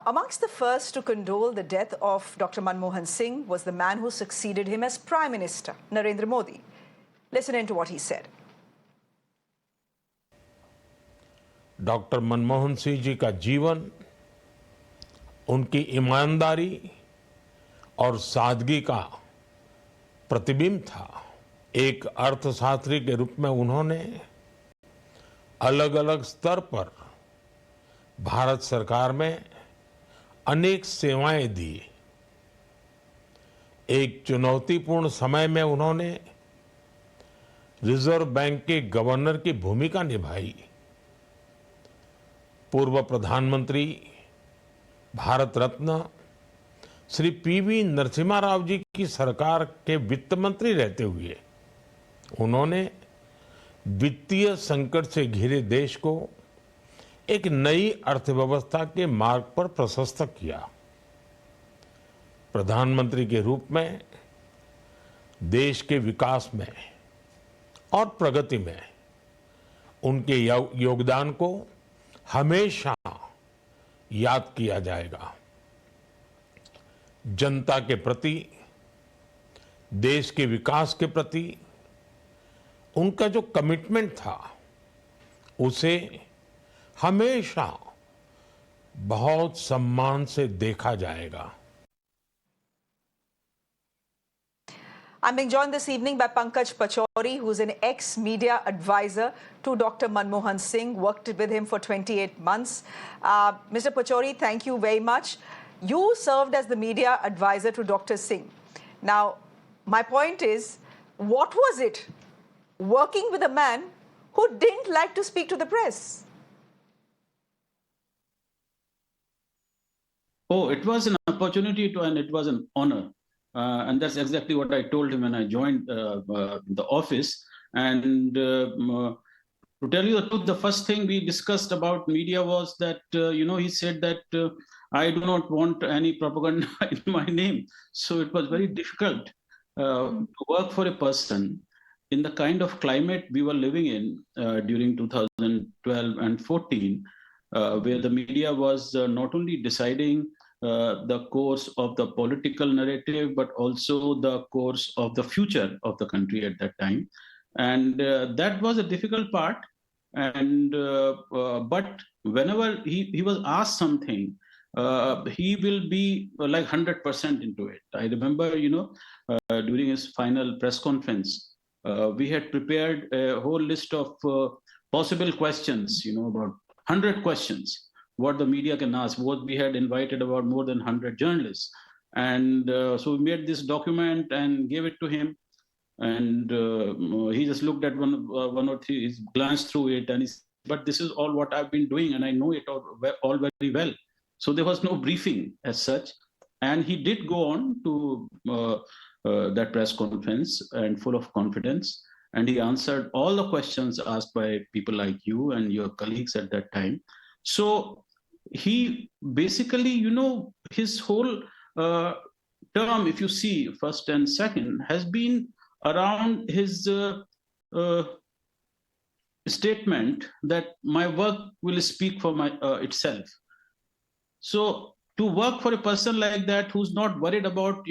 Amongst the first to condole the death of Dr. Manmohan Singh was the man who succeeded him as Prime Minister, Narendra Modi. Listen in to what he said. Doctor Manmohan Singh ji का जीवन उनकी ईमानदारी और सादगी का प्रतिबिंब था। एक अर्थशास्त्री के रूप में उन्होंने अलग अलग स्तर पर भारत सरकार में अनेक सेवाएं दी। एक चुनौतीपूर्ण समय में उन्होंने रिजर्व बैंक के गवर्नर की भूमिका निभाई। पूर्व प्रधानमंत्री भारत रत्न श्री पीवी नरसिम्हा राव जी की सरकार के वित्त मंत्री रहते हुए उन्होंने वित्तीय संकट से घिरे देश को एक नई अर्थव्यवस्था के मार्ग पर प्रशस्त किया। प्रधानमंत्री के रूप में देश के विकास में और प्रगति में उनके योगदान को हमेशा याद किया जाएगा। जनता के प्रति, देश के विकास के प्रति उनका जो कमिटमेंट था उसे हमेशा बहुत सम्मान से देखा जाएगा। I'm being joined this evening by Pankaj Pachauri, who's an ex-media advisor to Dr. Manmohan Singh, worked with him for 28 months. Mr. Pachauri, thank you very much. You served as the media advisor to Dr. Singh. Now, my point is, what was it working with a man who didn't like to speak to the press? Oh, it was an opportunity and it was an honor. And that's exactly what I told him when I joined the office. And to tell you the truth, the first thing we discussed about media was that, he said that I do not want any propaganda in my name. So it was very difficult to work for a person in the kind of climate we were living in during 2012 and 14, where the media was not only deciding the course of the political narrative, but also the course of the future of the country at that time. And that was a difficult part. And but whenever he was asked something, he will be like 100% into it. I remember, during his final press conference, we had prepared a whole list of possible questions, about 100 questions. What the media can ask. What we had invited about more than 100 journalists. And so we made this document and gave it to him. And he just looked at one or three, he glanced through it and he said, but this is all what I've been doing and I know it all very well. So there was no briefing as such. And he did go on to that press conference and full of confidence. And he answered all the questions asked by people like you and your colleagues at that time. So he basically, his whole term, if you see first and second, has been around his statement that my work will speak for itself. So to work for a person like that who's not worried about,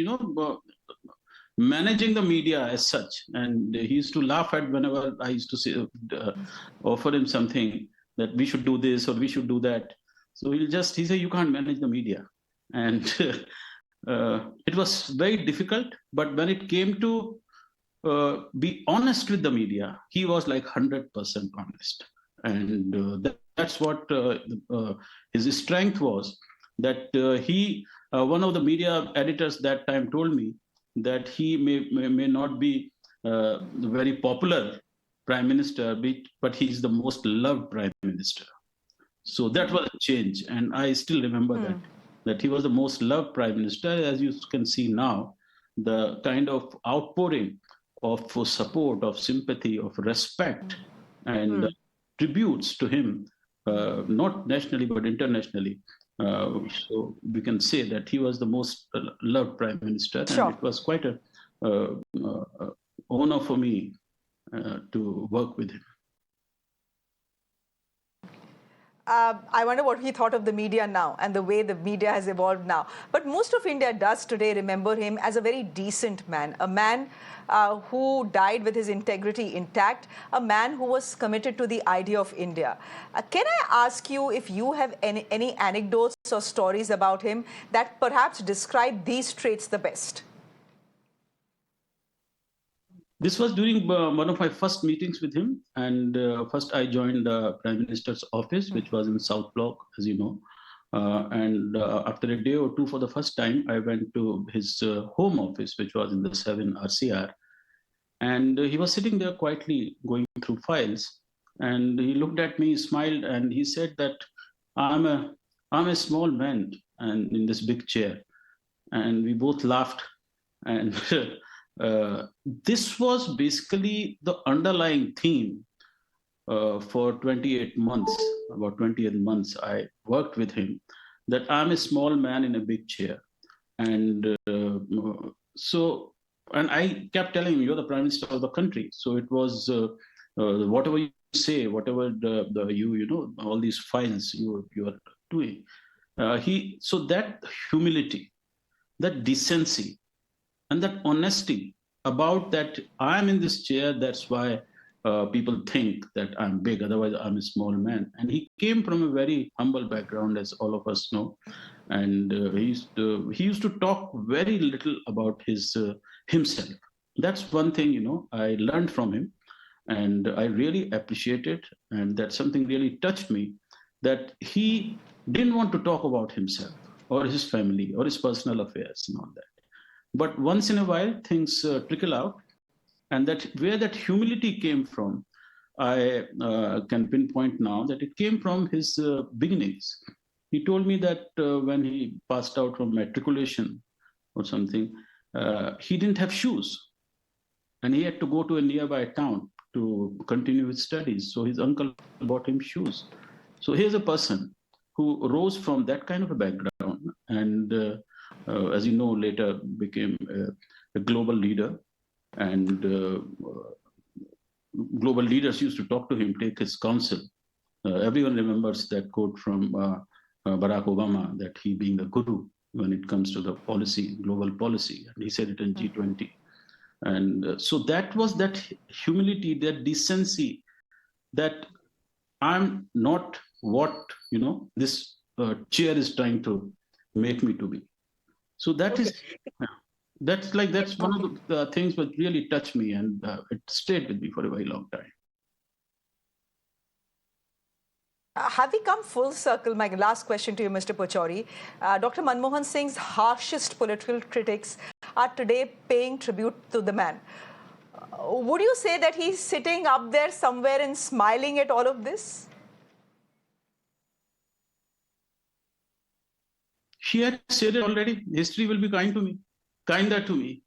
managing the media as such, and he used to laugh at whenever I used to say, offer him something that we should do this or we should do that. So he said, you can't manage the media. And it was very difficult. But when it came to be honest with the media, he was like 100% honest. And that's what his strength was. That one of the media editors that time told me that he may not be very popular prime minister, but he's the most loved prime minister. So that was a change, and I still remember that he was the most loved prime minister. As you can see now, the kind of outpouring of support, of sympathy, of respect, and tributes to him, not nationally but internationally. So we can say that he was the most loved prime minister, and it was quite a honor for me to work with him. I wonder what he thought of the media now and the way the media has evolved now. But most of India does today remember him as a very decent man, a man who died with his integrity intact, a man who was committed to the idea of India. Can I ask you if you have any anecdotes or stories about him that perhaps describe these traits the best? This was during one of my first meetings with him. And first I joined the Prime Minister's office, which was in South Block, as you know. And after a day or two, for the first time, I went to his home office, which was in the 7 RCR. And he was sitting there quietly going through files. And he looked at me, smiled, and he said that I'm a small man and in this big chair. And we both laughed. And this was basically the underlying theme for 28 months, about 28 months I worked with him, that I'm a small man in a big chair. And and I kept telling him, you're the Prime Minister of the country. So it was whatever you say, whatever you know, all these files you are doing. So that humility, that decency, and that honesty about that I'm in this chair, that's why people think that I'm big, otherwise I'm a small man. And he came from a very humble background, as all of us know. And he used to talk very little about himself. That's one thing, you know, I learned from him, and I really appreciate it. And that's something really touched me, that he didn't want to talk about himself or his family or his personal affairs and all that. But once in a while, things trickle out, and that where that humility came from, I can pinpoint now that it came from his beginnings. He told me that when he passed out from matriculation or something, he didn't have shoes, and he had to go to a nearby town to continue his studies. So his uncle bought him shoes. So here's a person who rose from that kind of a background, and as you know, later became a global leader. And global leaders used to talk to him, take his counsel. Everyone remembers that quote from Barack Obama, that he being the guru when it comes to the policy, global policy. And he said it in G20. And so that was that humility, that decency, that I'm not what, you know, this chair is trying to make me to be. So that is, that's one of the things that really touched me, and it stayed with me for a very long time. Have we come full circle? My last question to you, Mr. Pachauri. Dr. Manmohan Singh's harshest political critics are today paying tribute to the man. Would you say that he's sitting up there somewhere and smiling at all of this? She had said it already. History will be kinder to me.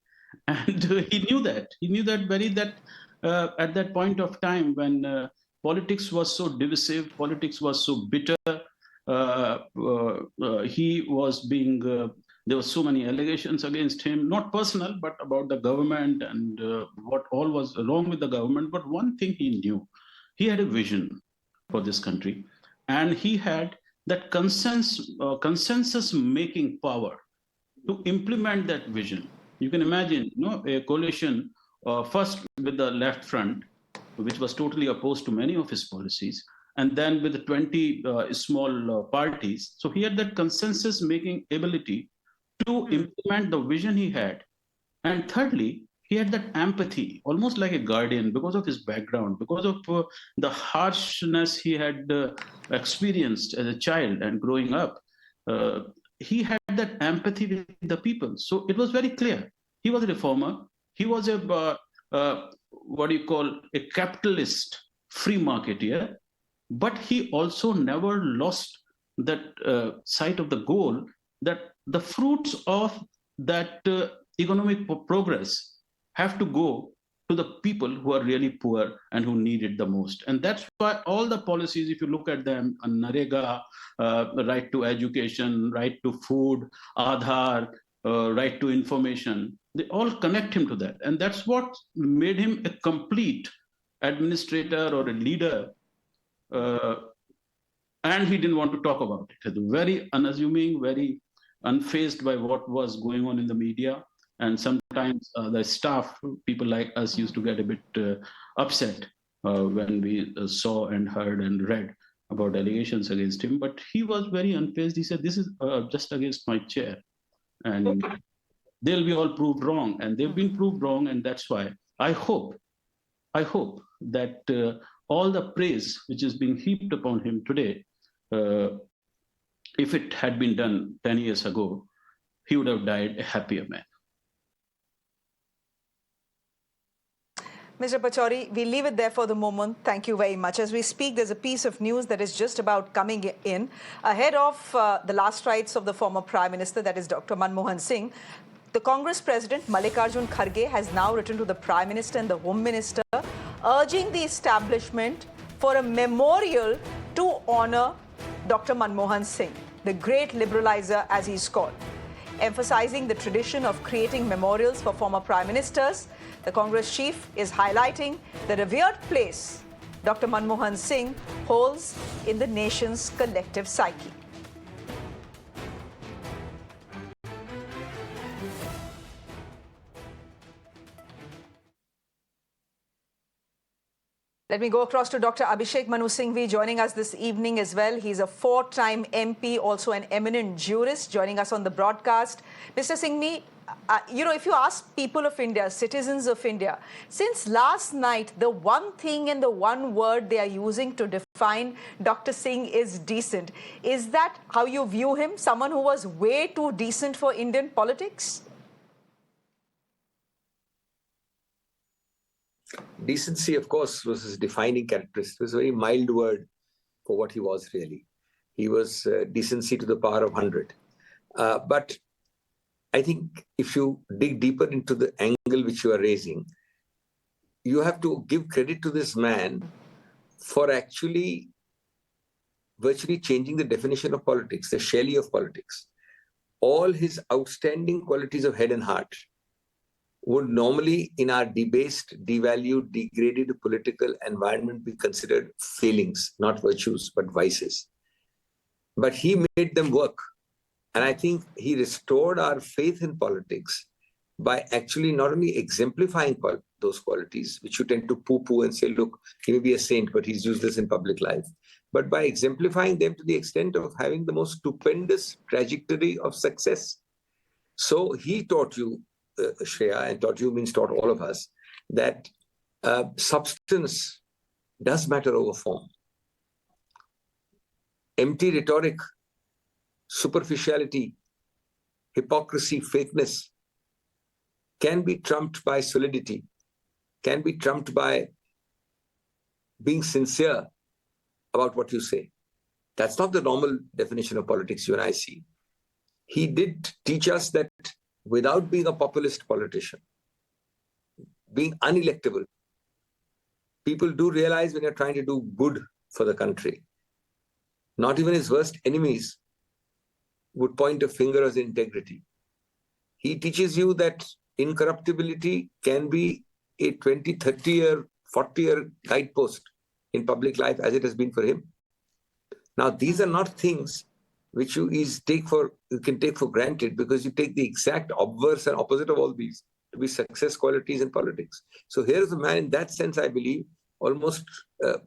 And he knew that. He knew that at that point of time when politics was so divisive, politics was so bitter, he was being, there were so many allegations against him, not personal, but about the government and what all was wrong with the government. But one thing he knew, he had a vision for this country, and he had that consensus making power to implement that vision. You can imagine, you know, a coalition first with the left front, which was totally opposed to many of his policies, and then with the 20 small parties. So he had that consensus making ability to implement the vision he had. And thirdly, he had that empathy, almost like a guardian, because of his background, because of the harshness he had experienced as a child and growing up. He had that empathy with the people. So it was very clear. He was a reformer. He was a, what do you call, a capitalist free marketeer. But he also never lost that sight of the goal, that the fruits of that economic progress have to go to the people who are really poor and who need it the most. And that's why all the policies, if you look at them, Narega, right to education, right to food, Aadhaar, right to information, they all connect him to that. And that's what made him a complete administrator or a leader and he didn't want to talk about it. Very unassuming, very unfazed by what was going on in the media. And sometimes the staff, people like us, used to get a bit upset when we saw and heard and read about allegations against him. But he was very unfazed. He said, "This is just against my chair, and they'll be all proved wrong." And they've been proved wrong, and that's why I hope that all the praise which is being heaped upon him today, if it had been done 10 years ago, he would have died a happier man. Mr. Pachauri, we leave it there for the moment. Thank you very much. As we speak, there's a piece of news that is just about coming in. Ahead of the last rites of the former Prime Minister, that is Dr. Manmohan Singh, the Congress President Mallikarjun Kharge has now written to the Prime Minister and the Home Minister, urging the establishment for a memorial to honor Dr. Manmohan Singh, the great liberalizer as he's called. Emphasizing the tradition of creating memorials for former Prime Ministers, the Congress chief is highlighting the revered place Dr. Manmohan Singh holds in the nation's collective psyche. Let me go across to Dr. Abhishek Manu Singhavi, joining us this evening as well. He's a four-time MP, also an eminent jurist, joining us on the broadcast. Mr. Singhvi, if you ask people of India, citizens of India, since last night, the one thing and the one word they are using to define Dr. Singh is decent. Is that how you view him? Someone who was way too decent for Indian politics? Decency, of course, was his defining characteristic. It was a very mild word for what he was really. He was decency to the power of 100. But I think if you dig deeper into the angle which you are raising, you have to give credit to this man for actually virtually changing the definition of politics, the Shelley of politics. All his outstanding qualities of head and heart would normally in our debased, devalued, degraded political environment be considered failings, not virtues, but vices. But he made them work. And I think he restored our faith in politics by actually not only exemplifying those qualities, which you tend to poo-poo and say, look, he may be a saint, but he's useless in public life, but by exemplifying them to the extent of having the most stupendous trajectory of success. So he taught you, Shreya, and taught you means taught all of us, that substance does matter over form. Empty rhetoric, superficiality, hypocrisy, fakeness can be trumped by solidity, can be trumped by being sincere about what you say. That's not the normal definition of politics you and I see. He did teach us that without being a populist politician, being unelectable, people do realize when you're trying to do good for the country. Not even his worst enemies would point a finger at integrity. He teaches you that incorruptibility can be a 20, 30-year, 40-year guidepost in public life as it has been for him. Now, these are not things which you can take for granted, because you take the exact obverse and opposite of all these to be success qualities in politics. So here is a man, in that sense, I believe, almost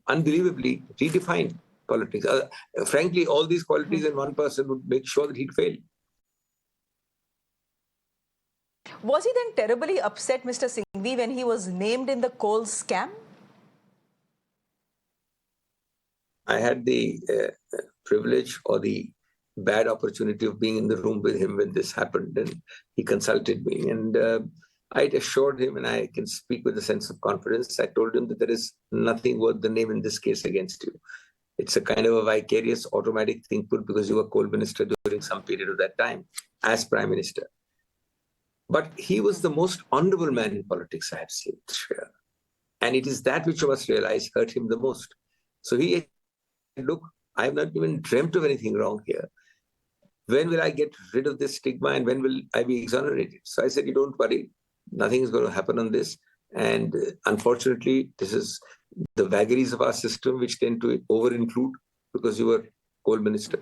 unbelievably redefined politics. Frankly, all these qualities in one person would make sure that he'd fail. Was he then terribly upset, Mr. Singhvi, when he was named in the coal scam? I had the privilege or the bad opportunity of being in the room with him when this happened, and he consulted me, and I assured him, and I can speak with a sense of confidence, I told him that there is nothing worth the name in this case against you. It's a kind of a vicarious automatic thing put because you were coal minister during some period of that time as prime minister. But he was the most honorable man in politics I have seen, Shreya. And it is that which you must realize hurt him the most. So he said, look, I have not even dreamt of anything wrong here. When will I get rid of this stigma and when will I be exonerated? So I said, you don't worry. Nothing is going to happen on this. And unfortunately, this is the vagaries of our system which tend to over-include, because you were coal minister.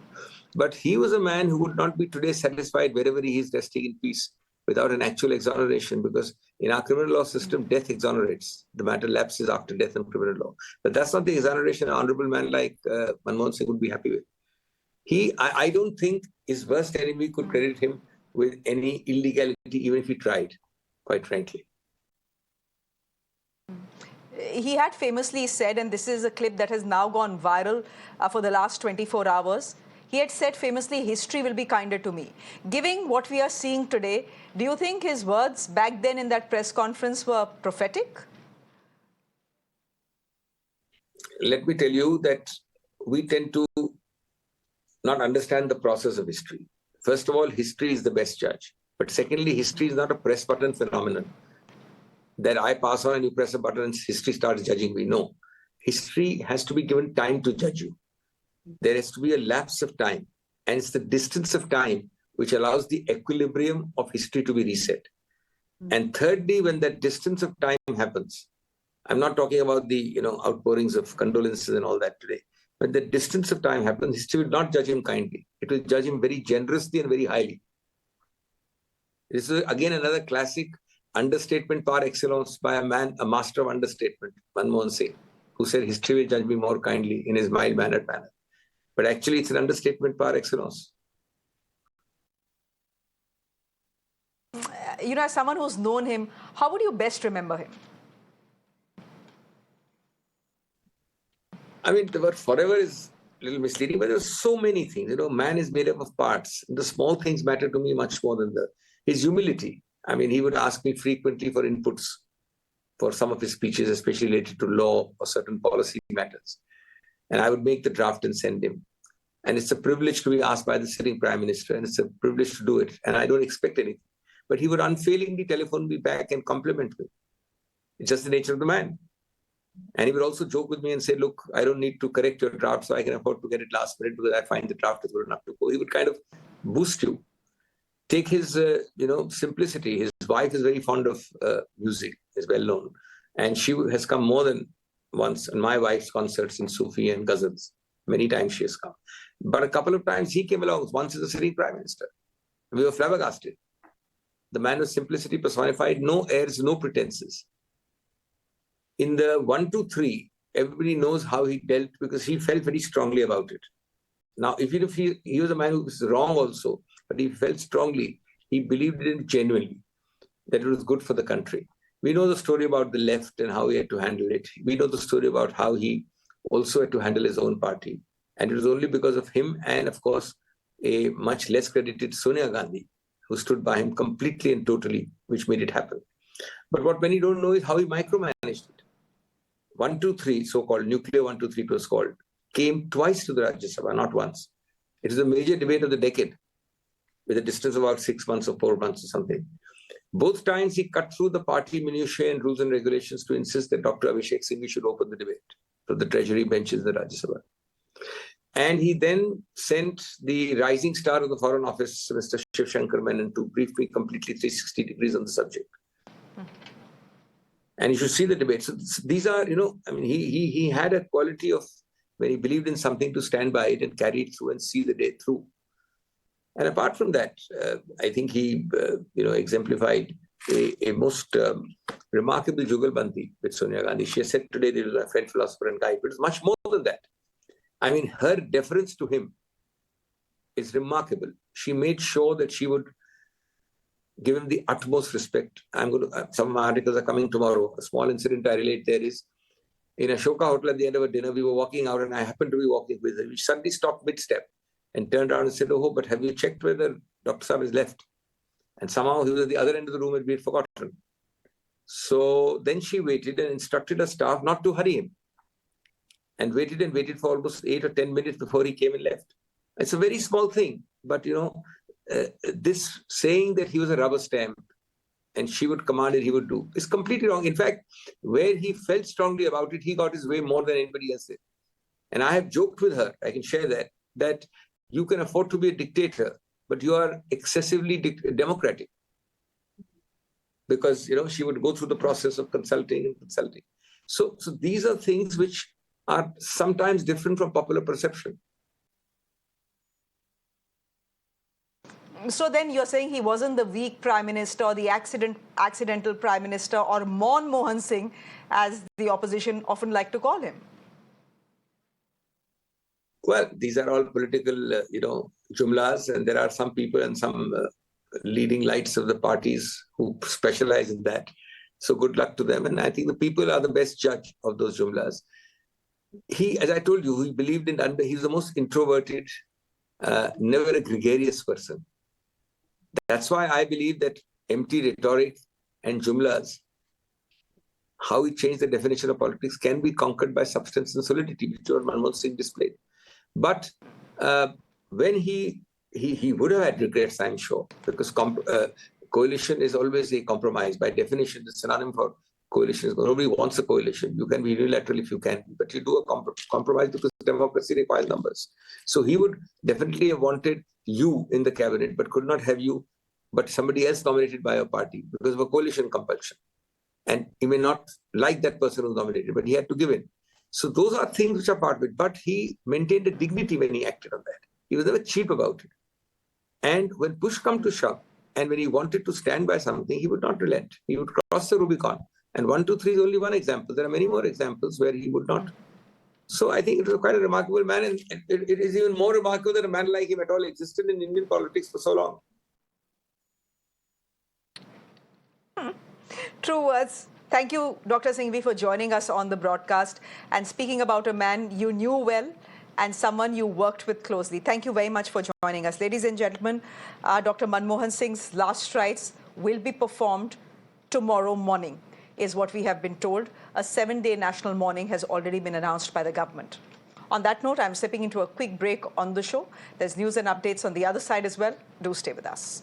But he was a man who would not be today satisfied wherever he is resting in peace without an actual exoneration, because in our criminal law system, death exonerates. The matter lapses after death in criminal law. But that's not the exoneration an honorable man like Manmohan Singh would be happy with. I don't think his worst enemy could credit him with any illegality, even if he tried, quite frankly. He had famously said, and this is a clip that has now gone viral for the last 24 hours, he had said famously, history will be kinder to me. Given what we are seeing today, do you think his words back then in that press conference were prophetic? Let me tell you that we tend to not understand the process of history. First of all, history is the best judge. But secondly, history is not a press button phenomenon that I pass on and you press a button and history starts judging me. No. History has to be given time to judge you. There has to be a lapse of time. And it's the distance of time which allows the equilibrium of history to be reset. And thirdly, when that distance of time happens, I'm not talking about the outpourings of condolences and all that today. When the distance of time happens, history will not judge him kindly. It will judge him very generously and very highly. This is again another classic understatement par excellence by a master of understatement, Manmohan Singh, who said history will judge me more kindly in his mild-mannered manner. But actually, it's an understatement par excellence. As someone who's known him, how would you best remember him? I mean, the word forever is a little misleading, but there's so many things. Man is made up of parts. The small things matter to me much more than his humility. I mean, he would ask me frequently for inputs for some of his speeches, especially related to law or certain policy matters. And I would make the draft and send him. And it's a privilege to be asked by the sitting Prime Minister, and it's a privilege to do it. And I don't expect anything. But he would unfailingly telephone me back and compliment me. It's just the nature of the man. And he would also joke with me and say, look, I don't need to correct your draft, so I can afford to get it last minute because I find the draft is good enough to go. He would kind of boost you. Take his, simplicity. His wife is very fond of music, is well known. And she has come more than once on my wife's concerts in Sufi and Ghazals. Many times she has come. But a couple of times he came along, once as a sitting Prime Minister. We were flabbergasted. The man was simplicity personified, no airs, no pretenses. In the 1, 2, 3, everybody knows how he dealt because he felt very strongly about it. Now, even if he was a man who was wrong also, but he felt strongly, he believed in it genuinely, that it was good for the country. We know the story about the left and how he had to handle it. We know the story about how he also had to handle his own party. And it was only because of him and, of course, a much less credited Sonia Gandhi, who stood by him completely and totally, which made it happen. But what many don't know is how he micromanaged it. 1, 2, 3, so-called nuclear 1, 2, 3 it was called, came twice to the Rajya Sabha, not once. It is a major debate of the decade, with a distance of about 6 months or 4 months or something. Both times he cut through the party minutiae and rules and regulations to insist that Dr. Abhishek Singhvi should open the debate from the treasury benches in the Rajya Sabha. And he then sent the rising star of the Foreign Office, Mr. Shiv Shankar Menon, to brief me completely 360 degrees on the subject. And you should see the debate. So these are, he had a quality of when he believed in something to stand by it and carry it through and see the day through. And apart from that, I think he, exemplified a most remarkable jugalbandi with Sonia Gandhi. She has said today that he was a French philosopher and guide, but it's much more than that. I mean, her deference to him is remarkable. She made sure that she would give him the utmost respect. Some of my articles are coming tomorrow. A small incident I relate there is, in a Ashoka hotel at the end of a dinner, we were walking out and I happened to be walking with her. We suddenly stopped mid-step and turned around and said, oh, but have you checked whether Dr. Saab is left? And somehow he was at the other end of the room and we had forgotten. So then she waited and instructed her staff not to hurry him. And waited for almost 8 or 10 minutes before he came and left. It's a very small thing, but this saying that he was a rubber stamp and she would command it, he would do, is completely wrong. In fact, where he felt strongly about it, he got his way more than anybody else did. And I have joked with her, I can share that you can afford to be a dictator, but you are excessively democratic. Because, she would go through the process of consulting. So these are things which are sometimes different from popular perception. So then you're saying he wasn't the weak prime minister or the accidental prime minister or Manmohan Singh, as the opposition often like to call him. Well, these are all political, jumlas, and there are some people and some leading lights of the parties who specialize in that. So good luck to them. And I think the people are the best judge of those jumlas. He, as I told you, he believed in, he was the most introverted, never a gregarious person. That's why I believe that empty rhetoric and jumlas, how he changed the definition of politics, can be conquered by substance and solidity, which Manmohan Singh displayed. But when he would have had regrets, I'm sure, because coalition is always a compromise. By definition, the synonym for coalition is nobody wants a coalition. You can be unilateral if you can, but you do a compromise because democracy requires numbers. So he would definitely have wanted you in the cabinet, but could not have you, but somebody else nominated by your party because of a coalition compulsion. And he may not like that person who nominated, but he had to give in. So those are things which are part of it. But he maintained a dignity when he acted on that. He was never cheap about it. And when push come to shove, and when he wanted to stand by something, he would not relent. He would cross the Rubicon. And 1, 2, 3 is only one example. There are many more examples where he would not. So I think it was quite a remarkable man. And it is even more remarkable that a man like him at all existed in Indian politics for so long. True words. Thank you, Dr. Singhvi, for joining us on the broadcast and speaking about a man you knew well and someone you worked with closely. Thank you very much for joining us. Ladies and gentlemen, Dr. Manmohan Singh's last rites will be performed tomorrow morning, is what we have been told. A 7-day national mourning has already been announced by the government. On that note, I'm stepping into a quick break on the show. There's news and updates on the other side as well. Do stay with us.